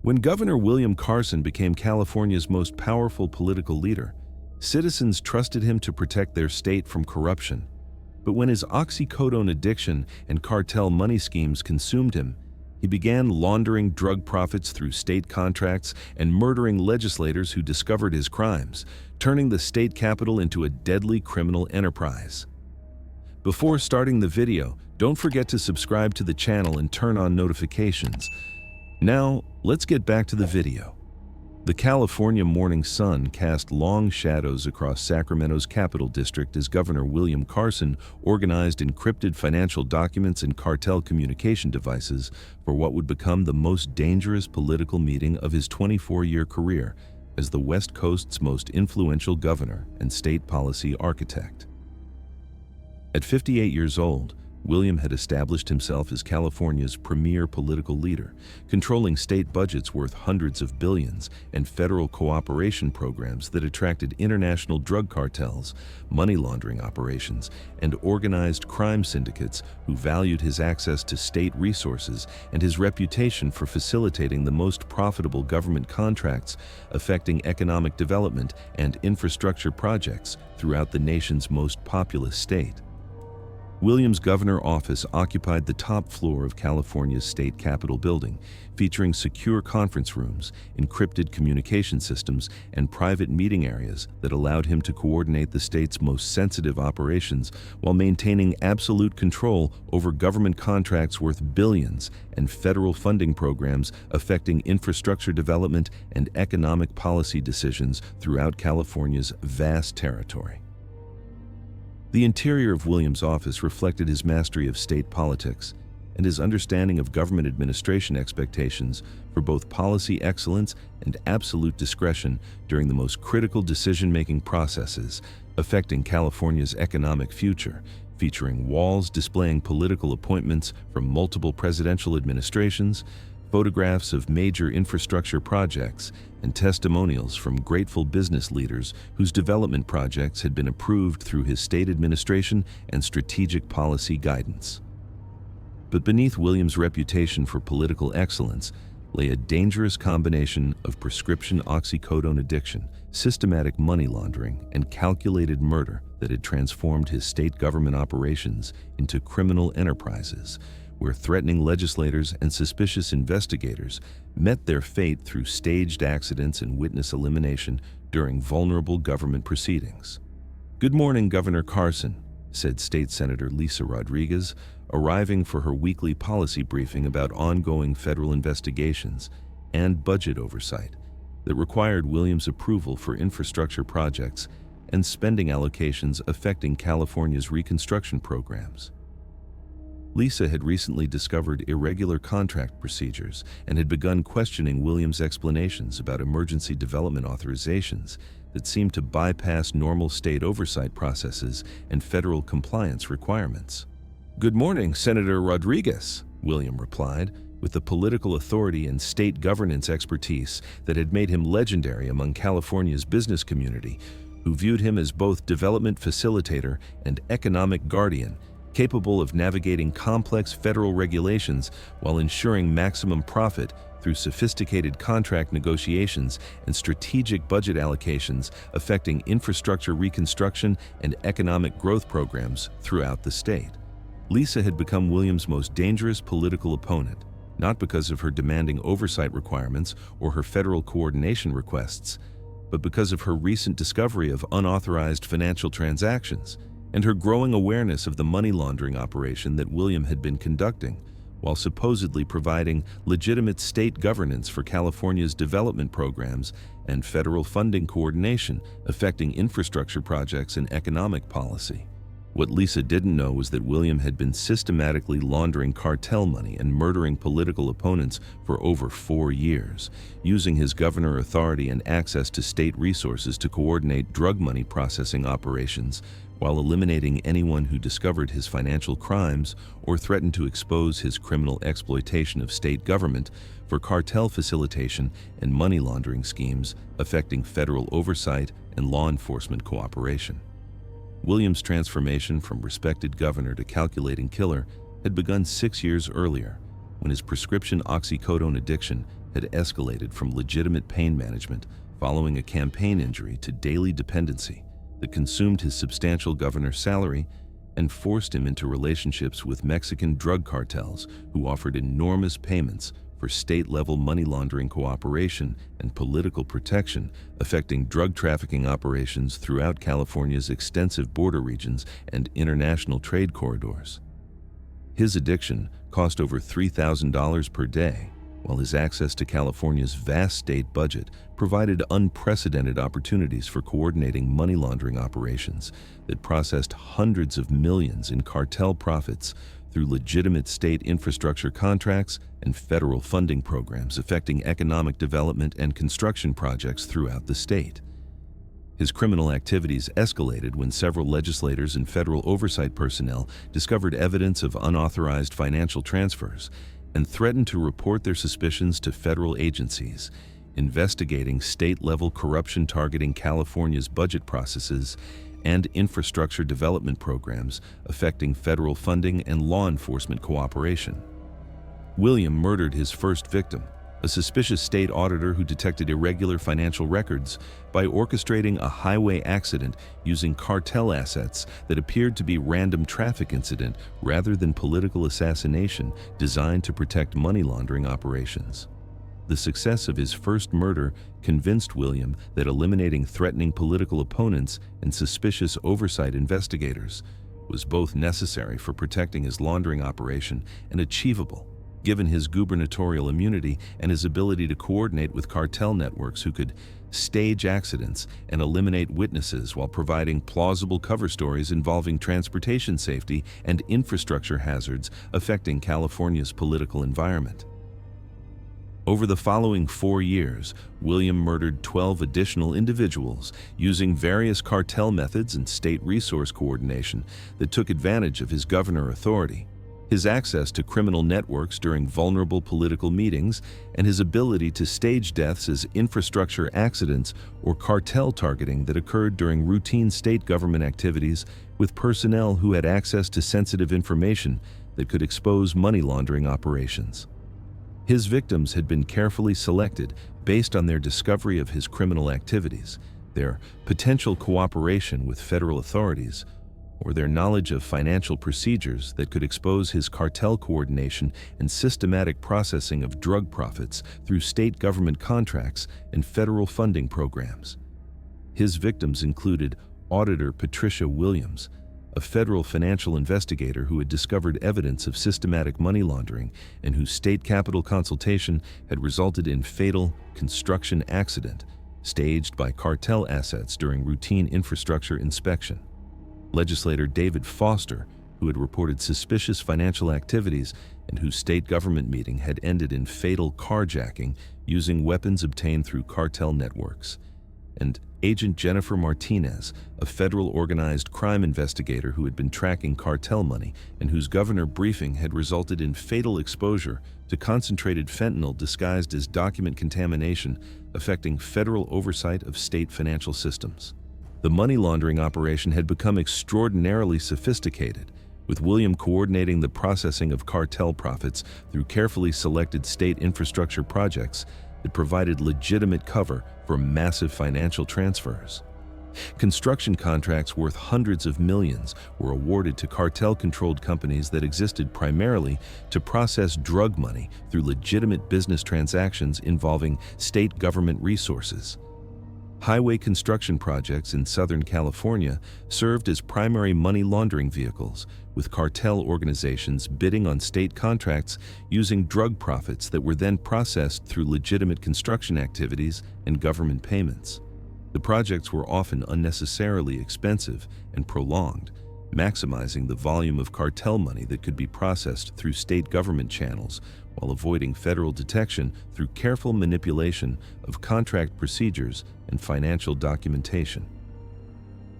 When Governor William Carson became California's most powerful political leader, citizens trusted him to protect their state from corruption. But when his oxycodone addiction and cartel money schemes consumed him, he began laundering drug profits through state contracts and murdering legislators who discovered his crimes, turning the state capitol into a deadly criminal enterprise. Before starting the video, don't forget to subscribe to the channel and turn on notifications. Now, let's get back to the video. The California morning sun cast long shadows across Sacramento's Capital District as Governor William Carson organized encrypted financial documents and cartel communication devices for what would become the most dangerous political meeting of his 24-year career as the West Coast's most influential governor and state policy architect. At 58 years old, William had established himself as California's premier political leader, controlling state budgets worth hundreds of billions and federal cooperation programs that attracted international drug cartels, money laundering operations, and organized crime syndicates who valued his access to state resources and his reputation for facilitating the most profitable government contracts affecting economic development and infrastructure projects throughout the nation's most populous state. William's governor office occupied the top floor of California's state capitol building, featuring secure conference rooms, encrypted communication systems, and private meeting areas that allowed him to coordinate the state's most sensitive operations while maintaining absolute control over government contracts worth billions and federal funding programs affecting infrastructure development and economic policy decisions throughout California's vast territory. The interior of William's office reflected his mastery of state politics and his understanding of government administration expectations for both policy excellence and absolute discretion during the most critical decision-making processes affecting California's economic future, featuring walls displaying political appointments from multiple presidential administrations, photographs of major infrastructure projects, and testimonials from grateful business leaders whose development projects had been approved through his state administration and strategic policy guidance. But beneath William's reputation for political excellence lay a dangerous combination of prescription oxycodone addiction, systematic money laundering, and calculated murder that had transformed his state government operations into criminal enterprises, where threatening legislators and suspicious investigators met their fate through staged accidents and witness elimination during vulnerable government proceedings. "Good morning, Governor Carson," said State Senator Lisa Rodriguez, arriving for her weekly policy briefing about ongoing federal investigations and budget oversight that required William's approval for infrastructure projects and spending allocations affecting California's reconstruction programs. Lisa had recently discovered irregular contract procedures and had begun questioning William's explanations about emergency development authorizations that seemed to bypass normal state oversight processes and federal compliance requirements. "Good morning, Senator Rodriguez," William replied, with the political authority and state governance expertise that had made him legendary among California's business community, who viewed him as both development facilitator and economic guardian, capable of navigating complex federal regulations while ensuring maximum profit through sophisticated contract negotiations and strategic budget allocations affecting infrastructure reconstruction and economic growth programs throughout the state. Lisa had become William's most dangerous political opponent, not because of her demanding oversight requirements or her federal coordination requests, but because of her recent discovery of unauthorized financial transactions and her growing awareness of the money laundering operation that William had been conducting, while supposedly providing legitimate state governance for California's development programs and federal funding coordination affecting infrastructure projects and economic policy. What Lisa didn't know was that William had been systematically laundering cartel money and murdering political opponents for over 4 years, using his governor authority and access to state resources to coordinate drug money processing operations, while eliminating anyone who discovered his financial crimes or threatened to expose his criminal exploitation of state government for cartel facilitation and money laundering schemes affecting federal oversight and law enforcement cooperation. William's transformation from respected governor to calculating killer had begun 6 years earlier, when his prescription oxycodone addiction had escalated from legitimate pain management following a campaign injury to daily dependency that consumed his substantial governor's salary and forced him into relationships with Mexican drug cartels who offered enormous payments for state-level money laundering cooperation and political protection, affecting drug trafficking operations throughout California's extensive border regions and international trade corridors. His addiction cost over $3,000 per day, while his access to California's vast state budget provided unprecedented opportunities for coordinating money laundering operations that processed hundreds of millions in cartel profits through legitimate state infrastructure contracts and federal funding programs affecting economic development and construction projects throughout the state. His criminal activities escalated when several legislators and federal oversight personnel discovered evidence of unauthorized financial transfers and threatened to report their suspicions to federal agencies, investigating state-level corruption targeting California's budget processes and infrastructure development programs affecting federal funding and law enforcement cooperation. William murdered his first victim, a suspicious state auditor who detected irregular financial records, by orchestrating a highway accident using cartel assets that appeared to be random traffic incident rather than political assassination designed to protect money laundering operations. The success of his first murder convinced William that eliminating threatening political opponents and suspicious oversight investigators was both necessary for protecting his laundering operation and achievable, given his gubernatorial immunity and his ability to coordinate with cartel networks who could stage accidents and eliminate witnesses while providing plausible cover stories involving transportation safety and infrastructure hazards affecting California's political environment. Over the following 4 years, William murdered 12 additional individuals using various cartel methods and state resource coordination that took advantage of his governor authority. His access to criminal networks during vulnerable political meetings, and his ability to stage deaths as infrastructure accidents or cartel targeting that occurred during routine state government activities with personnel who had access to sensitive information that could expose money laundering operations. His victims had been carefully selected based on their discovery of his criminal activities, their potential cooperation with federal authorities, or their knowledge of financial procedures that could expose his cartel coordination and systematic processing of drug profits through state government contracts and federal funding programs. His victims included Auditor Patricia Williams, a federal financial investigator who had discovered evidence of systematic money laundering and whose state capital consultation had resulted in fatal construction accident staged by cartel assets during routine infrastructure inspection. Legislator David Foster, who had reported suspicious financial activities and whose state government meeting had ended in fatal carjacking using weapons obtained through cartel networks. And Agent Jennifer Martinez, a federal organized crime investigator who had been tracking cartel money and whose governor briefing had resulted in fatal exposure to concentrated fentanyl disguised as document contamination affecting federal oversight of state financial systems. The money laundering operation had become extraordinarily sophisticated, with William coordinating the processing of cartel profits through carefully selected state infrastructure projects that provided legitimate cover for massive financial transfers. Construction contracts worth hundreds of millions were awarded to cartel-controlled companies that existed primarily to process drug money through legitimate business transactions involving state government resources. Highway construction projects in Southern California served as primary money laundering vehicles, with cartel organizations bidding on state contracts using drug profits that were then processed through legitimate construction activities and government payments. The projects were often unnecessarily expensive and prolonged, maximizing the volume of cartel money that could be processed through state government channels while avoiding federal detection through careful manipulation of contract procedures and financial documentation.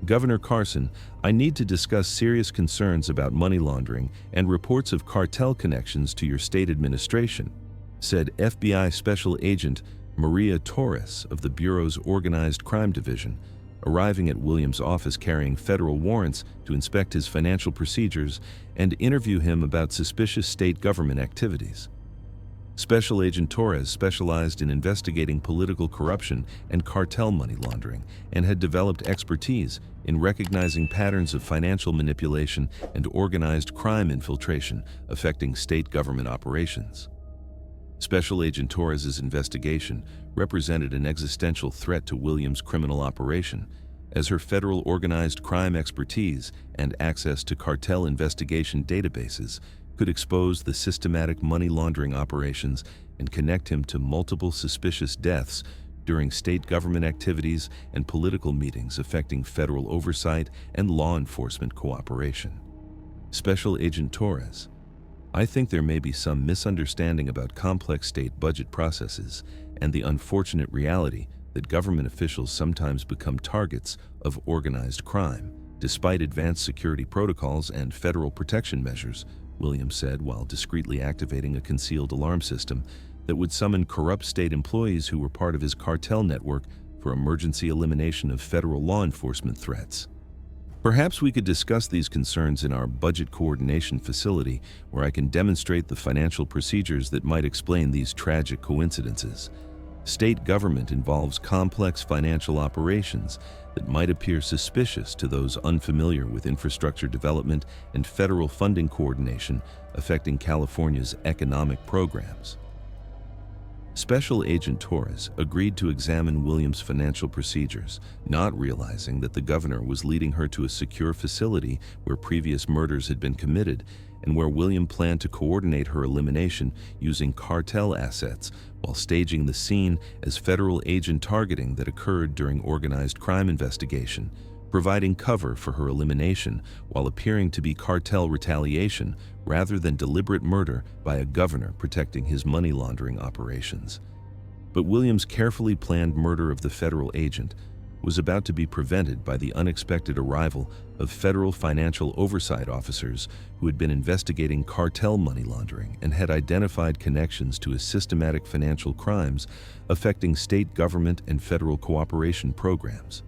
Governor Carson, I need to discuss serious concerns about money laundering and reports of cartel connections to your state administration, said FBI Special Agent Maria Torres of the Bureau's Organized Crime Division, arriving at Williams' office carrying federal warrants to inspect his financial procedures and interview him about suspicious state government activities. Special Agent Torres specialized in investigating political corruption and cartel money laundering and had developed expertise in recognizing patterns of financial manipulation and organized crime infiltration affecting state government operations. Special Agent Torres's investigation represented an existential threat to Williams' criminal operation, as her federal organized crime expertise and access to cartel investigation databases could expose the systematic money laundering operations and connect him to multiple suspicious deaths during state government activities and political meetings affecting federal oversight and law enforcement cooperation. Special Agent Torres: I think there may be some misunderstanding about complex state budget processes and the unfortunate reality that government officials sometimes become targets of organized crime, despite advanced security protocols and federal protection measures, Williams said while discreetly activating a concealed alarm system that would summon corrupt state employees who were part of his cartel network for emergency elimination of federal law enforcement threats. Perhaps we could discuss these concerns in our budget coordination facility, where I can demonstrate the financial procedures that might explain these tragic coincidences. State government involves complex financial operations that might appear suspicious to those unfamiliar with infrastructure development and federal funding coordination affecting California's economic programs. Special Agent Torres agreed to examine Williams' financial procedures, not realizing that the governor was leading her to a secure facility where previous murders had been committed and where William planned to coordinate her elimination using cartel assets while staging the scene as federal agent targeting that occurred during organized crime investigation, providing cover for her elimination while appearing to be cartel retaliation rather than deliberate murder by a governor protecting his money laundering operations. But Williams' carefully planned murder of the federal agent was about to be prevented by the unexpected arrival of federal financial oversight officers who had been investigating cartel money laundering and had identified connections to systematic financial crimes affecting state government and federal cooperation programs.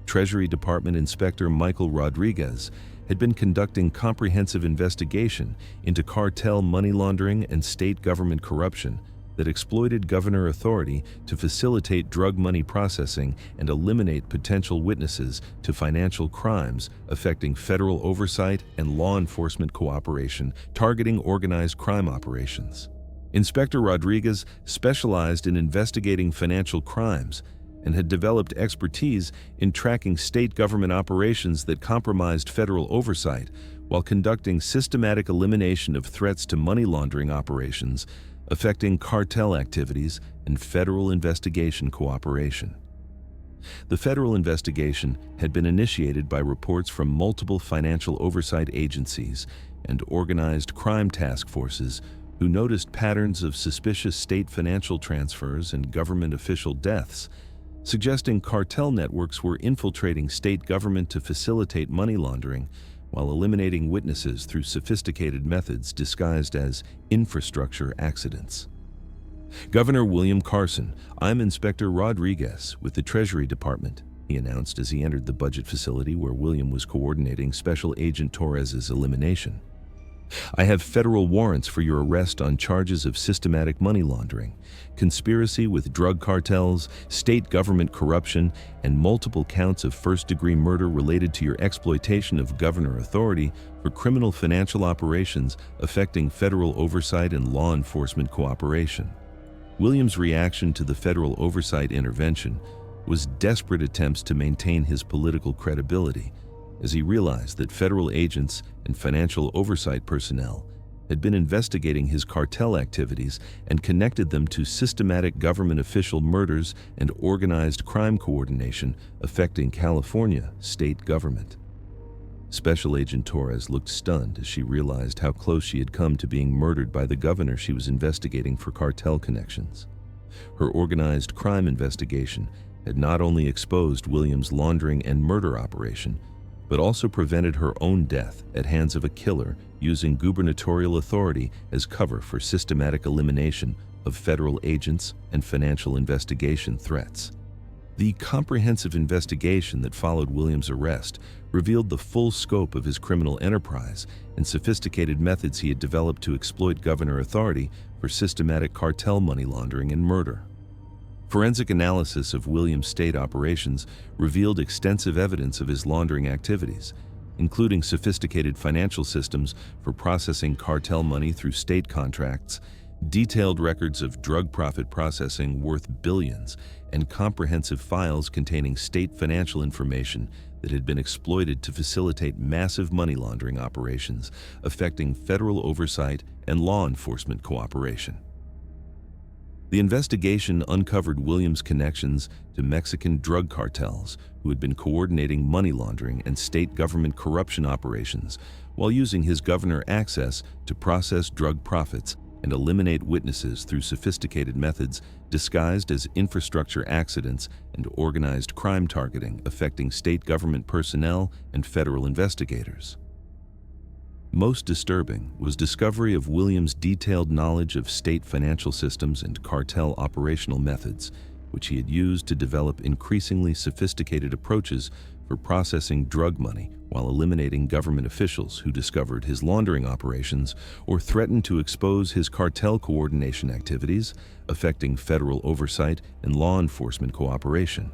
Treasury Department Inspector Michael Rodriguez had been conducting comprehensive investigation into cartel money laundering and state government corruption that exploited governor authority to facilitate drug money processing and eliminate potential witnesses to financial crimes affecting federal oversight and law enforcement cooperation targeting organized crime operations. Inspector Rodriguez specialized in investigating financial crimes and had developed expertise in tracking state government operations that compromised federal oversight while conducting systematic elimination of threats to money laundering operations affecting cartel activities and federal investigation cooperation. The federal investigation had been initiated by reports from multiple financial oversight agencies and organized crime task forces who noticed patterns of suspicious state financial transfers and government official deaths, suggesting cartel networks were infiltrating state government to facilitate money laundering while eliminating witnesses through sophisticated methods disguised as infrastructure accidents. Governor William Carson, I'm Inspector Rodriguez with the Treasury Department, he announced as he entered the budget facility where William was coordinating Special Agent Torres's elimination. I have federal warrants for your arrest on charges of systematic money laundering, conspiracy with drug cartels, state government corruption, and multiple counts of first-degree murder related to your exploitation of governor authority for criminal financial operations affecting federal oversight and law enforcement cooperation. Williams' reaction to the federal oversight intervention was desperate attempts to maintain his political credibility, as he realized that federal agents and financial oversight personnel had been investigating his cartel activities and connected them to systematic government official murders and organized crime coordination affecting California state government. Special Agent Torres looked stunned as she realized how close she had come to being murdered by the governor she was investigating for cartel connections. Her organized crime investigation had not only exposed Williams' laundering and murder operation, but also prevented her own death at hands of a killer using gubernatorial authority as cover for systematic elimination of federal agents and financial investigation threats. The comprehensive investigation that followed Williams' arrest revealed the full scope of his criminal enterprise and sophisticated methods he had developed to exploit governor authority for systematic cartel money laundering and murder. Forensic analysis of Williams' state operations revealed extensive evidence of his laundering activities, including sophisticated financial systems for processing cartel money through state contracts, detailed records of drug profit processing worth billions, and comprehensive files containing state financial information that had been exploited to facilitate massive money laundering operations affecting federal oversight and law enforcement cooperation. The investigation uncovered Williams' connections to Mexican drug cartels who had been coordinating money laundering and state government corruption operations while using his governor access to process drug profits and eliminate witnesses through sophisticated methods disguised as infrastructure accidents and organized crime targeting affecting state government personnel and federal investigators. Most disturbing was discovery of Williams' detailed knowledge of state financial systems and cartel operational methods, which he had used to develop increasingly sophisticated approaches for processing drug money while eliminating government officials who discovered his laundering operations or threatened to expose his cartel coordination activities affecting federal oversight and law enforcement cooperation.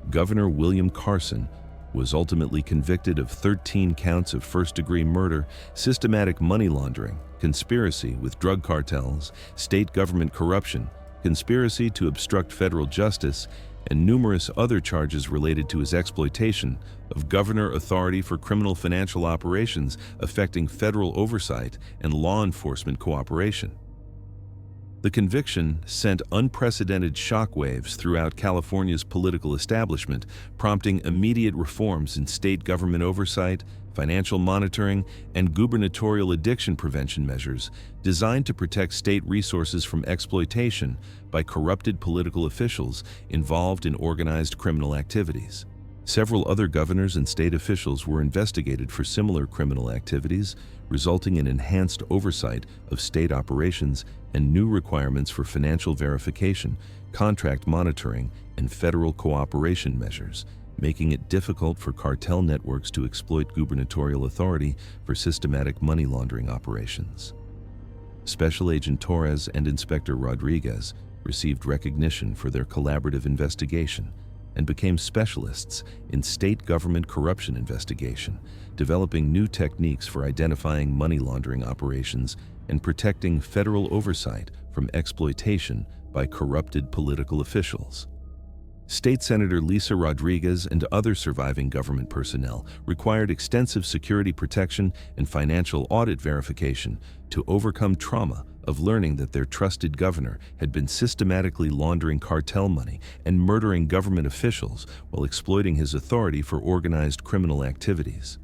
Governor William Carson was ultimately convicted of 13 counts of first-degree murder, systematic money laundering, conspiracy with drug cartels, state government corruption, conspiracy to obstruct federal justice, and numerous other charges related to his exploitation of governor authority for criminal financial operations affecting federal oversight and law enforcement cooperation. The conviction sent unprecedented shockwaves throughout California's political establishment, prompting immediate reforms in state government oversight, financial monitoring, and gubernatorial addiction prevention measures designed to protect state resources from exploitation by corrupted political officials involved in organized criminal activities. Several other governors and state officials were investigated for similar criminal activities, resulting in enhanced oversight of state operations and new requirements for financial verification, contract monitoring, and federal cooperation measures, making it difficult for cartel networks to exploit gubernatorial authority for systematic money laundering operations. Special Agent Torres and Inspector Rodriguez received recognition for their collaborative investigation and became specialists in state government corruption investigation, developing new techniques for identifying money laundering operations and protecting federal oversight from exploitation by corrupted political officials. State Senator Lisa Rodriguez and other surviving government personnel required extensive security protection and financial audit verification to overcome trauma of learning that their trusted governor had been systematically laundering cartel money and murdering government officials while exploiting his authority for organized criminal activities.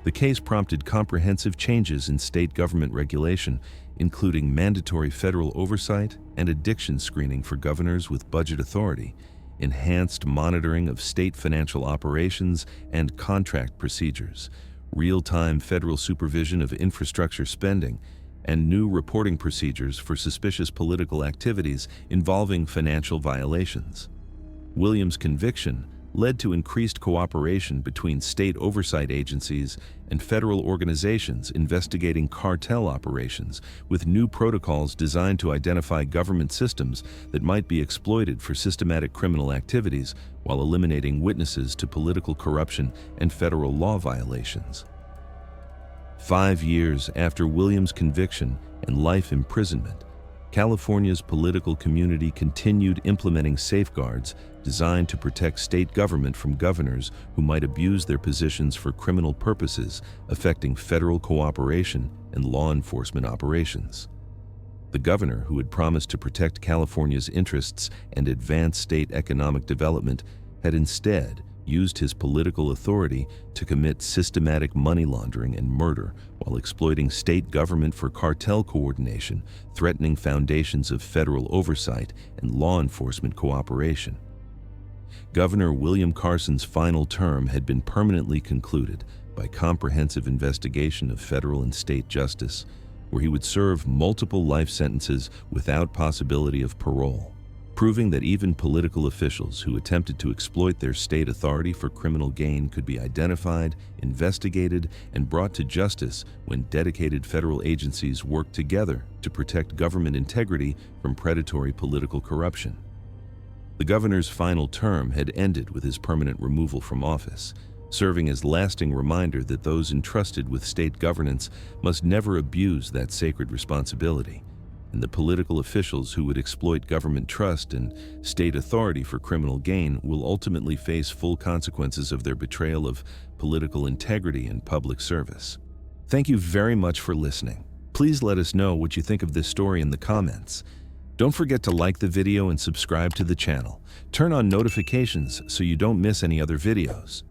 The case prompted comprehensive changes in state government regulation, including mandatory federal oversight and addiction screening for governors with budget authority, enhanced monitoring of state financial operations and contract procedures, real-time federal supervision of infrastructure spending, and new reporting procedures for suspicious political activities involving financial violations. Williams' conviction led to increased cooperation between state oversight agencies and federal organizations investigating cartel operations, with new protocols designed to identify government systems that might be exploited for systematic criminal activities while eliminating witnesses to political corruption and federal law violations. 5 years after Williams' conviction and life imprisonment, California's political community continued implementing safeguards designed to protect state government from governors who might abuse their positions for criminal purposes affecting federal cooperation and law enforcement operations. The governor, who had promised to protect California's interests and advance state economic development, had instead used his political authority to commit systematic money laundering and murder while exploiting state government for cartel coordination, threatening foundations of federal oversight and law enforcement cooperation. Governor William Carson's final term had been permanently concluded by comprehensive investigation of federal and state justice, where he would serve multiple life sentences without possibility of parole. proving that even political officials who attempted to exploit their state authority for criminal gain could be identified, investigated, and brought to justice when dedicated federal agencies worked together to protect government integrity from predatory political corruption. The governor's final term had ended with his permanent removal from office, serving as lasting reminder that those entrusted with state governance must never abuse that sacred responsibility, and the political officials who would exploit government trust and state authority for criminal gain will ultimately face full consequences of their betrayal of political integrity and public service. Thank you very much for listening. Please let us know what you think of this story in the comments. Don't forget to like the video and subscribe to the channel. Turn on notifications so you don't miss any other videos.